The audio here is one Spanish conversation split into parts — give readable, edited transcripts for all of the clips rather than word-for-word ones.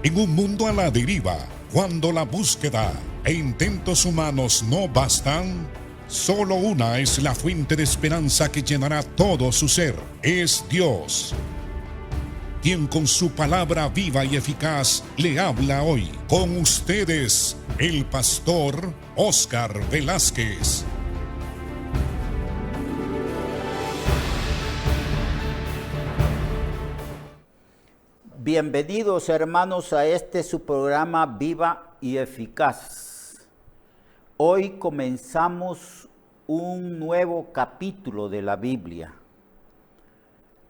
En un mundo a la deriva, cuando la búsqueda e intentos humanos no bastan, solo una es la fuente de esperanza que llenará todo su ser. Es Dios, quien con su palabra viva y eficaz le habla hoy. Con ustedes, el pastor Óscar Velázquez. Bienvenidos, hermanos, a su programa Viva y Eficaz. Hoy comenzamos un nuevo capítulo de la Biblia.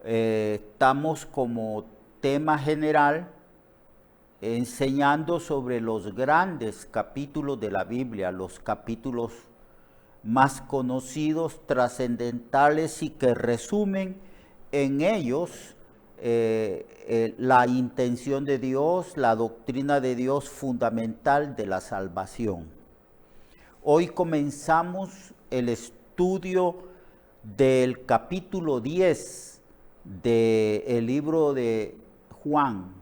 Estamos como tema general enseñando sobre los grandes capítulos de la Biblia, los capítulos más conocidos, trascendentales y que resumen en ellos la intención de Dios, la doctrina de Dios fundamental de la salvación. Hoy comenzamos el estudio del capítulo 10 del libro de Juan,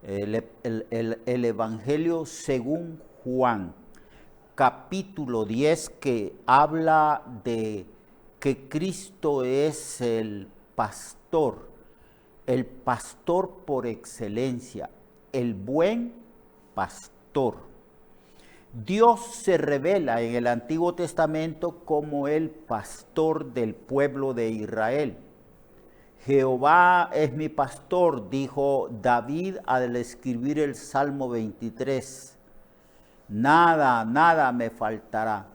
el Evangelio según Juan, capítulo 10, que habla de que Cristo es el pastor por excelencia, el buen pastor. Dios se revela en el Antiguo Testamento como el pastor del pueblo de Israel. Jehová es mi pastor, dijo David al escribir el Salmo 23. Nada me faltará.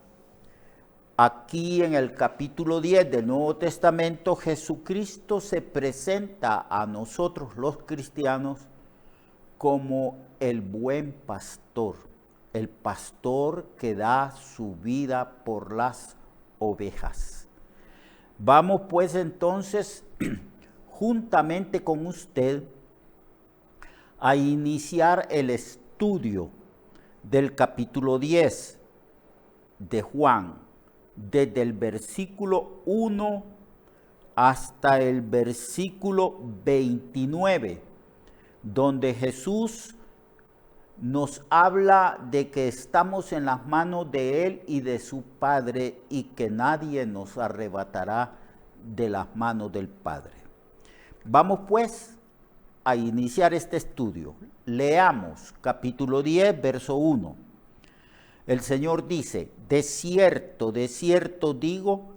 Aquí en el capítulo 10 del Nuevo Testamento, Jesucristo se presenta a nosotros los cristianos como el buen pastor, el pastor que da su vida por las ovejas. Vamos pues entonces, juntamente con usted, a iniciar el estudio del capítulo 10 de Juan, desde el versículo 1 hasta el versículo 29, donde Jesús nos habla de que estamos en las manos de Él y de su Padre y que nadie nos arrebatará de las manos del Padre. Vamos pues a iniciar este estudio. Leamos capítulo 10, verso 1. El Señor dice: de cierto digo,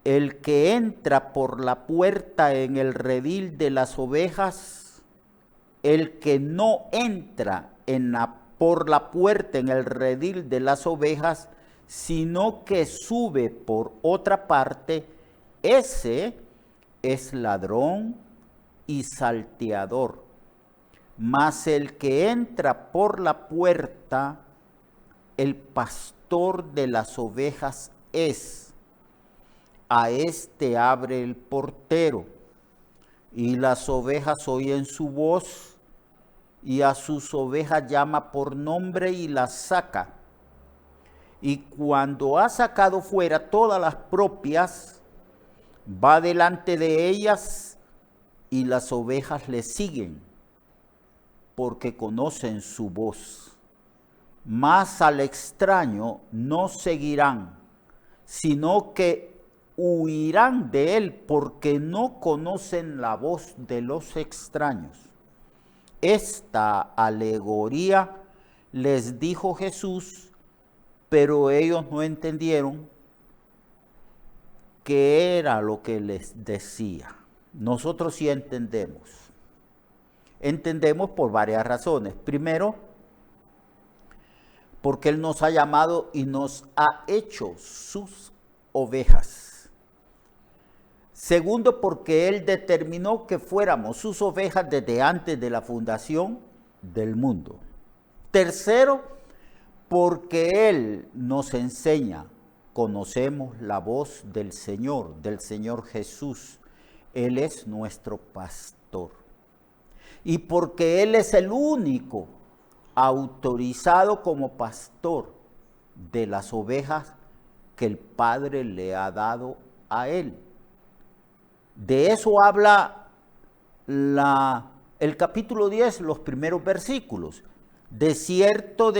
el que entra por la puerta en el redil de las ovejas, el que no entra por la puerta en el redil de las ovejas, sino que sube por otra parte, ese es ladrón y salteador. Mas el que entra por la puerta, el pastor de las ovejas es. A éste abre el portero, y las ovejas oyen su voz, y a sus ovejas llama por nombre y las saca. Y cuando ha sacado fuera todas las propias, va delante de ellas, y las ovejas le siguen, porque conocen su voz. Mas al extraño no seguirán, sino que huirán de él, porque no conocen la voz de los extraños. Esta alegoría les dijo Jesús, pero ellos no entendieron qué era lo que les decía. Nosotros sí entendemos. Entendemos por varias razones. Primero, porque Él nos ha llamado y nos ha hecho sus ovejas. Segundo, porque Él determinó que fuéramos sus ovejas desde antes de la fundación del mundo. Tercero, porque Él nos enseña, conocemos la voz del Señor Jesús. Él es nuestro pastor. Y porque Él es el único autorizado como pastor de las ovejas que el Padre le ha dado a Él. De eso habla la el capítulo 10, los primeros versículos. De cierto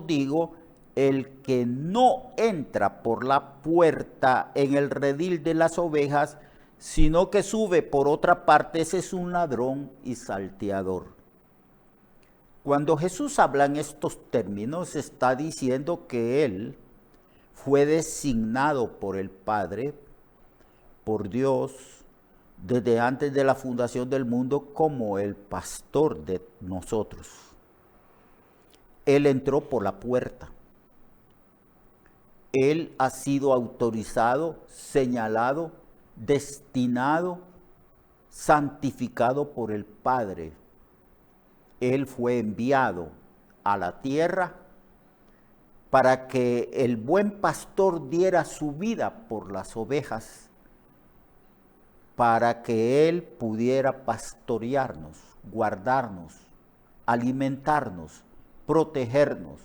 digo, el que no entra por la puerta en el redil de las ovejas, sino que sube por otra parte, ese es un ladrón y salteador. Cuando Jesús habla en estos términos, está diciendo que Él fue designado por el Padre, por Dios, desde antes de la fundación del mundo, como el pastor de nosotros. Él entró por la puerta. Él ha sido autorizado, señalado, destinado, santificado por el Padre. Él fue enviado a la tierra para que el buen pastor diera su vida por las ovejas, para que Él pudiera pastorearnos, guardarnos, alimentarnos, protegernos,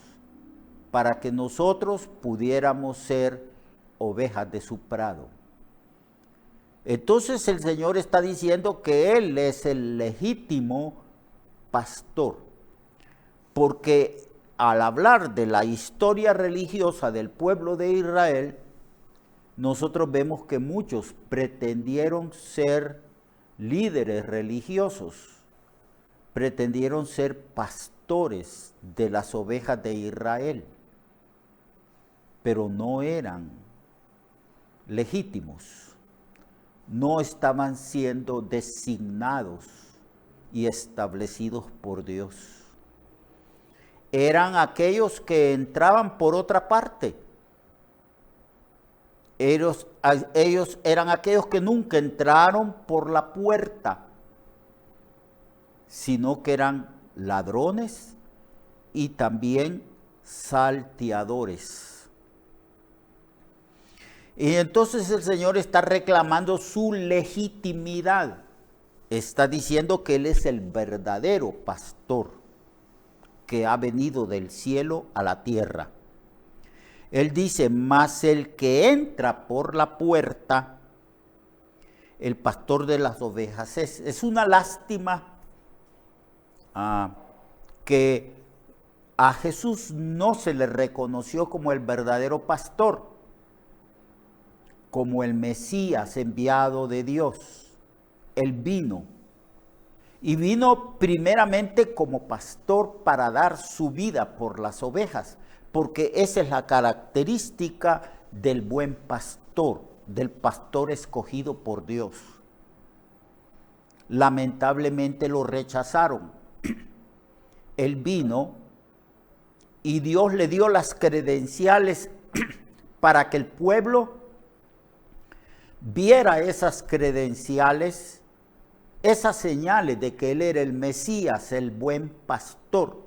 para que nosotros pudiéramos ser ovejas de su prado. Entonces el Señor está diciendo que Él es el legítimo pastor, porque al hablar de la historia religiosa del pueblo de Israel, nosotros vemos que muchos pretendieron ser líderes religiosos, pretendieron ser pastores de las ovejas de Israel, pero no eran legítimos, no estaban siendo designados y establecidos por Dios. Eran aquellos que entraban por otra parte. Ellos eran aquellos que nunca entraron por la puerta, sino que eran ladrones y también salteadores. Y entonces el Señor está reclamando su legitimidad. Está diciendo que Él es el verdadero pastor que ha venido del cielo a la tierra. Él dice, mas el que entra por la puerta, el pastor de las ovejas, es una lástima que a Jesús no se le reconoció como el verdadero pastor, como el Mesías enviado de Dios. Él vino, y vino primeramente como pastor para dar su vida por las ovejas, porque esa es la característica del buen pastor, del pastor escogido por Dios. Lamentablemente lo rechazaron. Él vino y Dios le dio las credenciales para que el pueblo viera esas credenciales, esas señales de que Él era el Mesías, el buen pastor,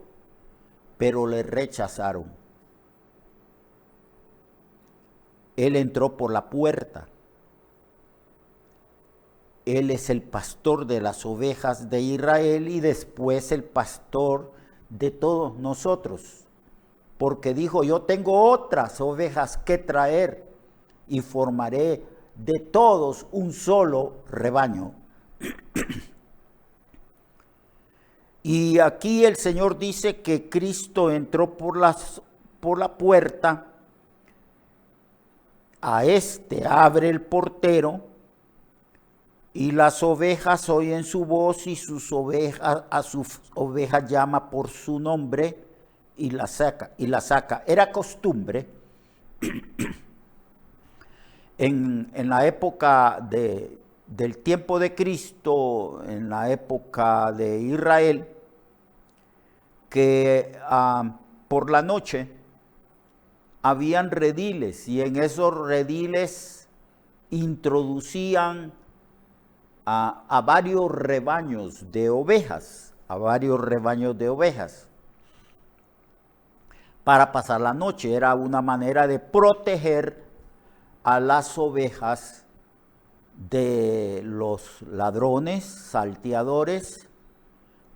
pero le rechazaron. Él entró por la puerta. Él es el pastor de las ovejas de Israel y después el pastor de todos nosotros. Porque dijo, yo tengo otras ovejas que traer y formaré de todos un solo rebaño. Y aquí el Señor dice que Cristo entró por la puerta. A este abre el portero y las ovejas oyen su voz y a sus ovejas llama por su nombre y la saca. Era costumbre en la época del tiempo de Cristo, en la época de Israel, que por la noche habían rediles y en esos rediles introducían a varios rebaños de ovejas, para pasar la noche. Era una manera de proteger a las ovejas de los ladrones, salteadores.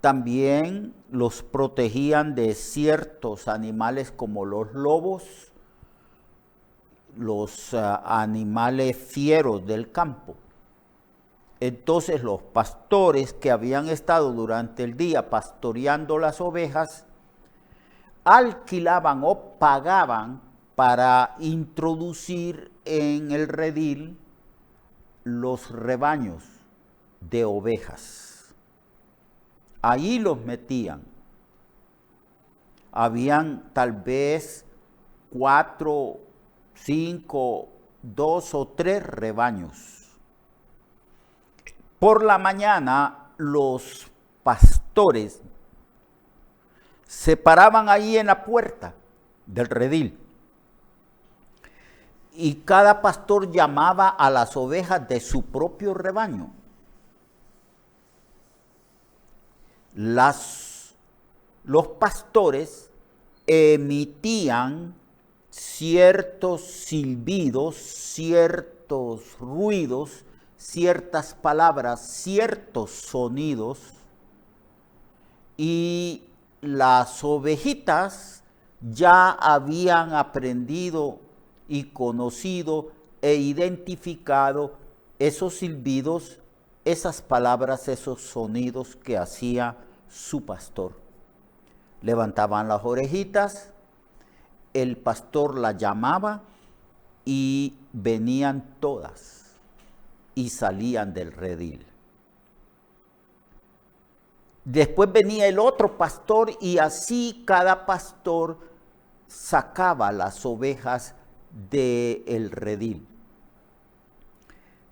También los protegían de ciertos animales como los lobos, los animales fieros del campo. Entonces los pastores que habían estado durante el día pastoreando las ovejas, alquilaban o pagaban para introducir en el redil los rebaños de ovejas. Ahí los metían. Habían tal vez 4, 5, 2 o 3 rebaños. Por la mañana los pastores se paraban ahí en la puerta del redil y cada pastor llamaba a las ovejas de su propio rebaño. Los pastores emitían ciertos silbidos, ciertos ruidos, ciertas palabras, ciertos sonidos, y las ovejitas ya habían aprendido y conocido e identificado esos silbidos, esas palabras, esos sonidos que hacía su pastor. Levantaban las orejitas, el pastor las llamaba y venían todas y salían del redil. Después venía el otro pastor y así cada pastor sacaba las ovejas del redil.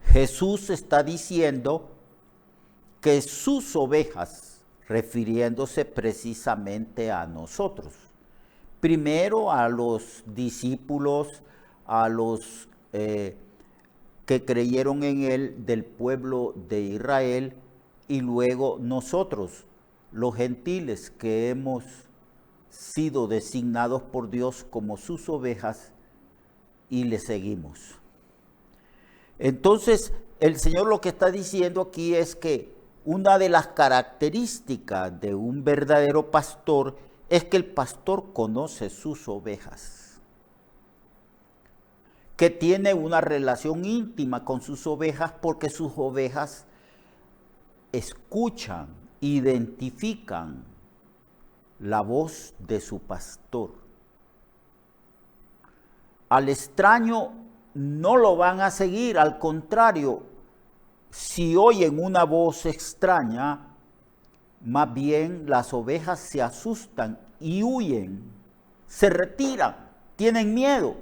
Jesús está diciendo que sus ovejas, refiriéndose precisamente a nosotros, primero a los discípulos, a los que creyeron en él del pueblo de Israel, y luego nosotros, los gentiles que hemos sido designados por Dios como sus ovejas y le seguimos. Entonces, el Señor lo que está diciendo aquí es que una de las características de un verdadero pastor es que el pastor conoce sus ovejas, que tiene una relación íntima con sus ovejas porque sus ovejas escuchan, identifican la voz de su pastor. Al extraño no lo van a seguir, al contrario, si oyen una voz extraña, más bien las ovejas se asustan y huyen, se retiran, tienen miedo.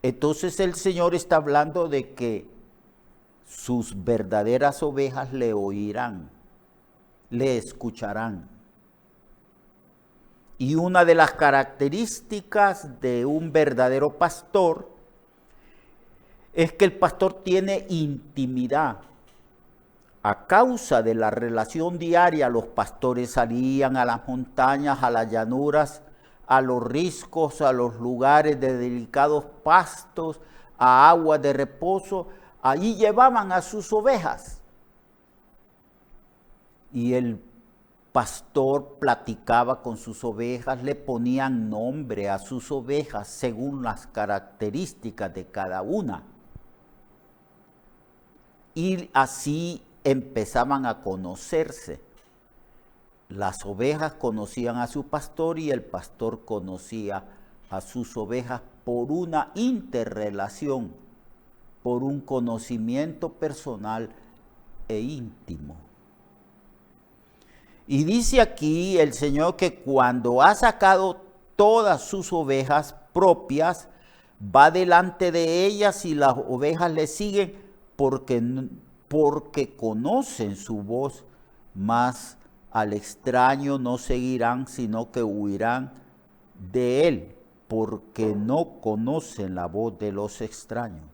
Entonces el Señor está hablando de que sus verdaderas ovejas le oirán, le escucharán. Y una de las características de un verdadero pastor es que el pastor tiene intimidad. A causa de la relación diaria, los pastores salían a las montañas, a las llanuras, a los riscos, a los lugares de delicados pastos, a aguas de reposo. Allí llevaban a sus ovejas. Y el pastor platicaba con sus ovejas, le ponían nombre a sus ovejas según las características de cada una. Y así empezaban a conocerse. Las ovejas conocían a su pastor y el pastor conocía a sus ovejas por una interrelación, por un conocimiento personal e íntimo. Y dice aquí el Señor que cuando ha sacado todas sus ovejas propias, va delante de ellas y las ovejas le siguen porque conocen su voz, mas al extraño no seguirán, sino que huirán de él, porque no conocen la voz de los extraños.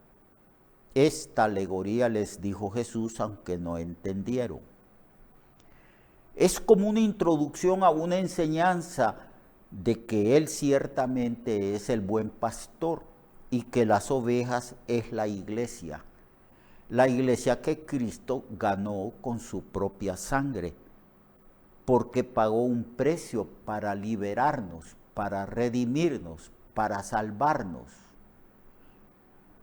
Esta alegoría les dijo Jesús, aunque no entendieron. Es como una introducción a una enseñanza de que Él ciertamente es el buen pastor y que las ovejas es la iglesia que Cristo ganó con su propia sangre, porque pagó un precio para liberarnos, para redimirnos, para salvarnos.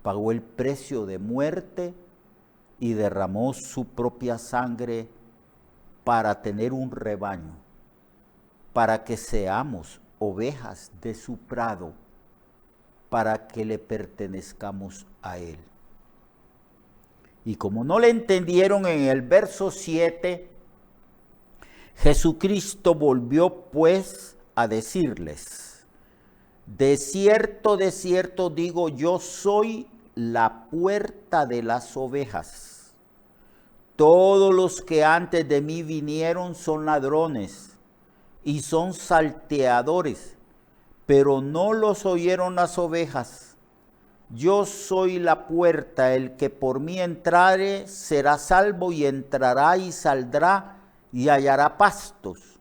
Pagó el precio de muerte y derramó su propia sangre para tener un rebaño, para que seamos ovejas de su prado, para que le pertenezcamos a Él. Y como no le entendieron en el verso 7, Jesucristo volvió pues a decirles: de cierto digo, yo soy la puerta de las ovejas. Todos los que antes de mí vinieron son ladrones y son salteadores, pero no los oyeron las ovejas. Yo soy la puerta, el que por mí entrare será salvo, y entrará y saldrá y hallará pastos.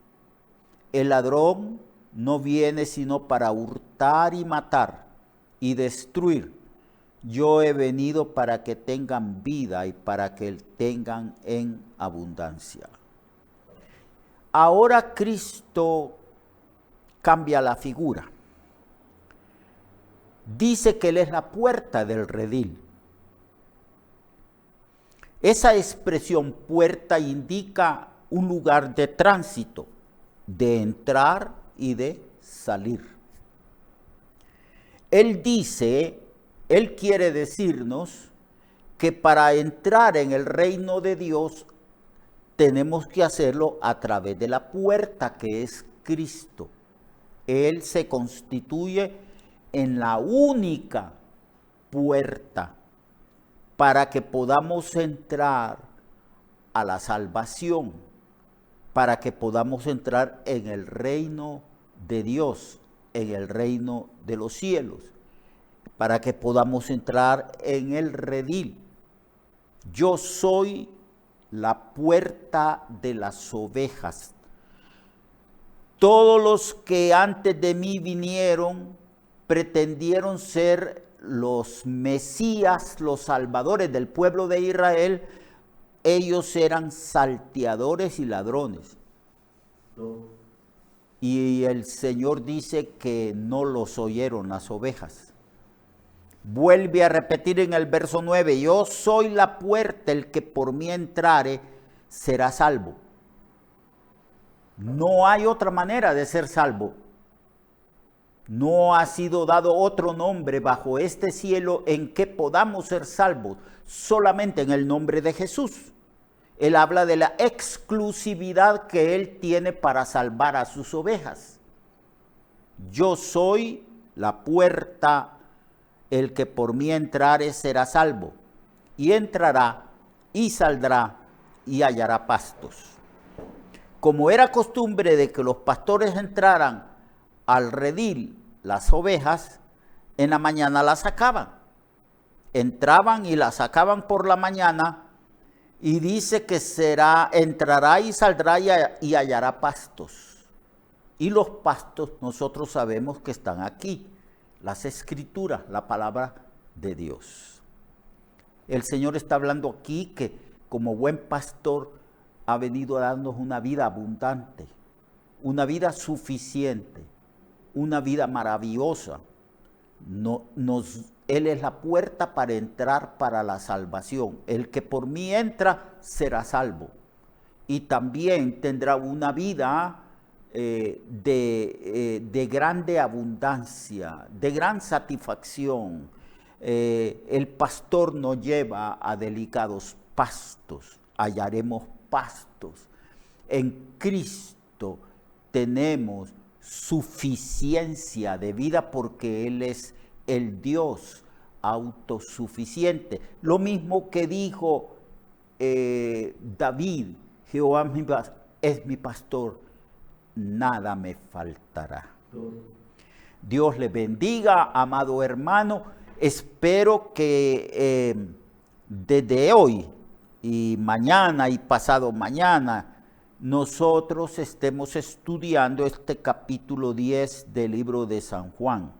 El ladrón no viene sino para hurtar y matar y destruir. Yo he venido para que tengan vida y para que tengan en abundancia. Ahora Cristo cambia la figura. Dice que Él es la puerta del redil. Esa expresión puerta indica un lugar de tránsito, de entrar y de salir. Él quiere decirnos que para entrar en el reino de Dios tenemos que hacerlo a través de la puerta que es Cristo. Él se constituye en la única puerta para que podamos entrar a la salvación, para que podamos entrar en el reino de Dios, en el reino de los cielos, para que podamos entrar en el redil. Yo soy la puerta de las ovejas. Todos los que antes de mí vinieron pretendieron ser los Mesías, los salvadores del pueblo de Israel. Ellos eran salteadores y ladrones. Y el Señor dice que no los oyeron las ovejas. Vuelve a repetir en el verso 9, yo soy la puerta, el que por mí entrare será salvo. No hay otra manera de ser salvo. No ha sido dado otro nombre bajo este cielo en que podamos ser salvos, solamente en el nombre de Jesús. Él habla de la exclusividad que Él tiene para salvar a sus ovejas. Yo soy la puerta, el que por mí entrare será salvo, y entrará y saldrá y hallará pastos. Como era costumbre de que los pastores entraran al redil, las ovejas, en la mañana las sacaban. Entraban y las sacaban por la mañana, y dice que entrará y saldrá y hallará pastos. Y los pastos nosotros sabemos que están aquí, las escrituras, la palabra de Dios. El Señor está hablando aquí que como buen pastor ha venido a darnos una vida abundante, una vida suficiente, una vida maravillosa. Él es la puerta para entrar para la salvación. El que por mí entra será salvo. Y también tendrá una vida de grande abundancia, de gran satisfacción. El pastor nos lleva a delicados pastos, hallaremos pastos. En Cristo tenemos suficiencia de vida porque Él es el Dios autosuficiente. Lo mismo que dijo David, Jehová es mi pastor, nada me faltará. Dios le bendiga, amado hermano. Espero que desde hoy y mañana y pasado mañana nosotros estemos estudiando este capítulo 10 del libro de San Juan.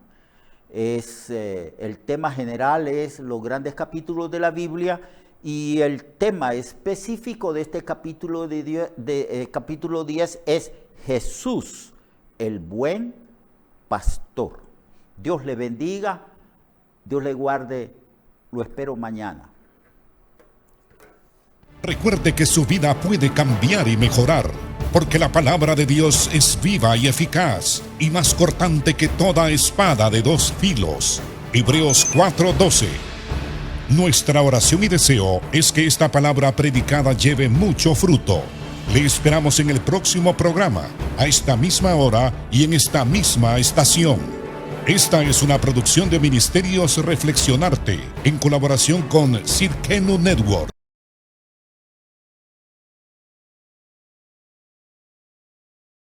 El tema general es los grandes capítulos de la Biblia, y el tema específico de este capítulo, capítulo 10 es Jesús, el buen pastor. Dios le bendiga, Dios le guarde, lo espero mañana. Recuerde que su vida puede cambiar y mejorar, porque la palabra de Dios es viva y eficaz, y más cortante que toda espada de dos filos. Hebreos 4:12. Nuestra oración y deseo es que esta palabra predicada lleve mucho fruto. Le esperamos en el próximo programa, a esta misma hora y en esta misma estación. Esta es una producción de Ministerios Reflexionarte, en colaboración con Cirkenu Network.